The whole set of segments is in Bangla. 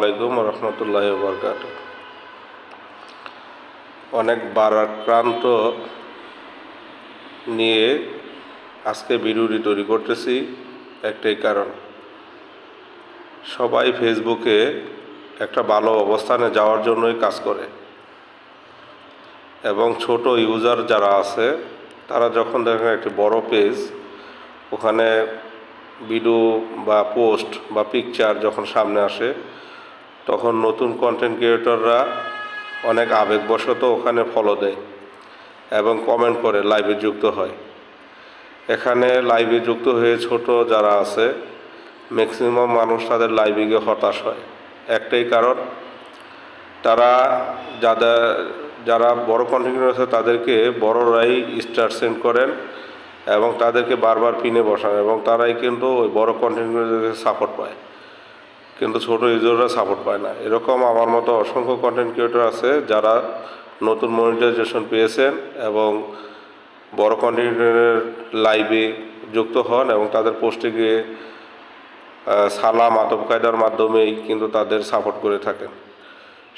আলাইকুম রহমতুল্লাহি ওয়া বারাকাতুহু। অনেক ভারাক্রান্ত নিয়ে আজকে ভিডিওটি তৈরি করতেছি। একটাই কারণ, সবাই ফেসবুকে একটা ভালো অবস্থানে যাওয়ার জন্যই কাজ করে, এবং ছোট ইউজার যারা আছে তারা যখন দেখেন একটি বড় পেজ, ওখানে ভিডিও বা পোস্ট বা পিকচার যখন সামনে আসে, তখন নতুন কন্টেন্ট ক্রিয়েটররা অনেক আবেগবশত ওখানে ফলো দেয় এবং কমেন্ট করে লাইভে যুক্ত হয়। এখানে লাইভে যুক্ত হয়ে ছোট যারা আছে, ম্যাক্সিমাম মানুষ তাদের লাইভে গিয়ে হতাশ হয়। একটাই কারণ, তারা যারা বড় কন্টেন্ট ক্রিয়েটর আছে তাদেরকে বড়রাই স্টার সেন্ড করেন এবং তাদেরকে বারবার পিনে বসান, এবং তারাই কিন্তু ওই বড় কন্টেন্ট ক্রিয়েটরদের সাপোর্ট পায়, কিন্তু ছোট ইউজাররা সাপোর্ট পায় না। এরকম আমার মতো অসংখ্য কন্টেন্ট ক্রিয়েটর আছে যারা নতুন মনিটাইজেশন পেয়েছেন এবং বড় কন্টেন্ট ক্রিয়েটরের লাইভে যুক্ত হন এবং তাদের পোস্টে গিয়ে সালাম আদব কায়দার মাধ্যমেই কিন্তু তাদের সাপোর্ট করে থাকেন।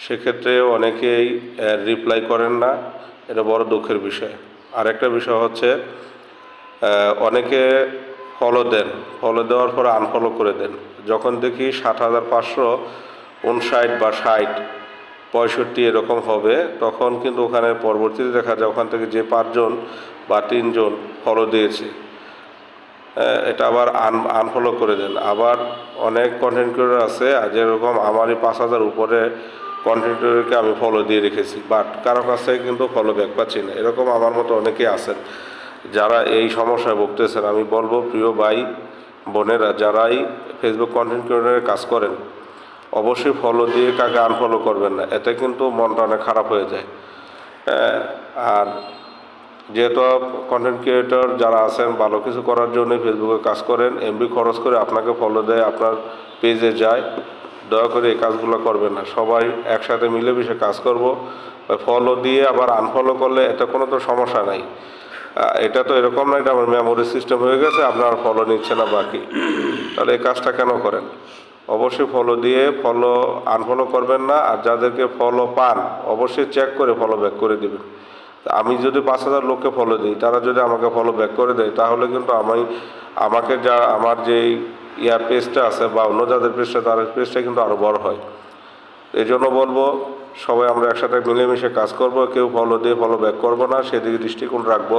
সেক্ষেত্রে অনেকেই রিপ্লাই করেন না, এটা বড় দুঃখের বিষয়। আরেকটা বিষয় হচ্ছে, অনেকে ফলো দেন, ফলো দেওয়ার পর আনফলো করে দেন। যখন দেখি ৭,৫৫৯ বা ৬০, ৬৫ এরকম হবে, তখন কিন্তু ওখানে পরবর্তীতে দেখা যায় ওখান থেকে যে ৫ জন বা ৩ জন ফলো দিয়েছে, এটা আবার আনফলো করে দেন। আবার অনেক কন্টেন্ট ক্রিয়েটর আছে যেরকম আমারই ৫,০০০ উপরে কন্টেন্ট ক্রিয়েটরকে আমি ফলো দিয়ে রেখেছি, বাট কারো কাছে কিন্তু ফলো ব্যাক পাচ্ছি না। এরকম আমার মতো অনেকেই আছেন যারা এই সমস্যায় ভুগতেছেন। আমি বলবো, প্রিয় ভাই বোনেরা, যারাই ফেসবুক কন্টেন্ট ক্রিয়েটরের কাজ করেন, অবশ্যই ফলো দিয়ে কাকে আনফলো করবেন না, এতে কিন্তু মনটা অনেক খারাপ হয়ে যায়। আর যেহেতু কন্টেন্ট ক্রিয়েটর যারা আছেন ভালো কিছু করার জন্য ফেসবুকে কাজ করেন, এমবি খরচ করে আপনাকে ফলো দেয়, আপনার পেজে যায়, দয়া করে এই কাজগুলো করবেন না। সবাই একসাথে মিলেমিশে কাজ করব। ফলো দিয়ে আবার আনফলো করলে এটা কোনো তো সমস্যা নাই। এটা তো এরকম না এটা আমার মেমোরি সিস্টেম হয়ে গেছে, আপনার ফলো নিচ্ছে না বাকি, তাহলে এই কাজটা কেন করেন? অবশ্যই ফলো দিয়ে আনফলো করবেন না। আর যাদেরকে ফলো পান অবশ্যই চেক করে ফলো ব্যাক করে দিবেন। আমি যদি ৫,০০০ লোককে ফলো দিই, তারা যদি আমাকে ফলো ব্যাক করে দেয়, তাহলে কিন্তু আমার যেই পেজটা আছে বা অন্য যাদের পেজটা, তাদের পেজটা কিন্তু আরও বড় হয়। এই জন্য বলবো, সবাই আমরা একসাথে মিলেমিশে কাজ করব, কেউ ফলো দিয়ে ফলো ব্যাক করবো না, সেদিকে দৃষ্টিকোণ রাখবো।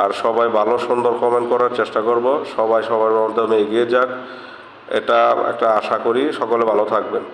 আর সবাই ভালো সুন্দর কমেন্ট করার চেষ্টা করব, সবাই সবার মাধ্যমে এগিয়ে যাক, এটা একটা আশা করি। সকলে ভালো থাকবেন।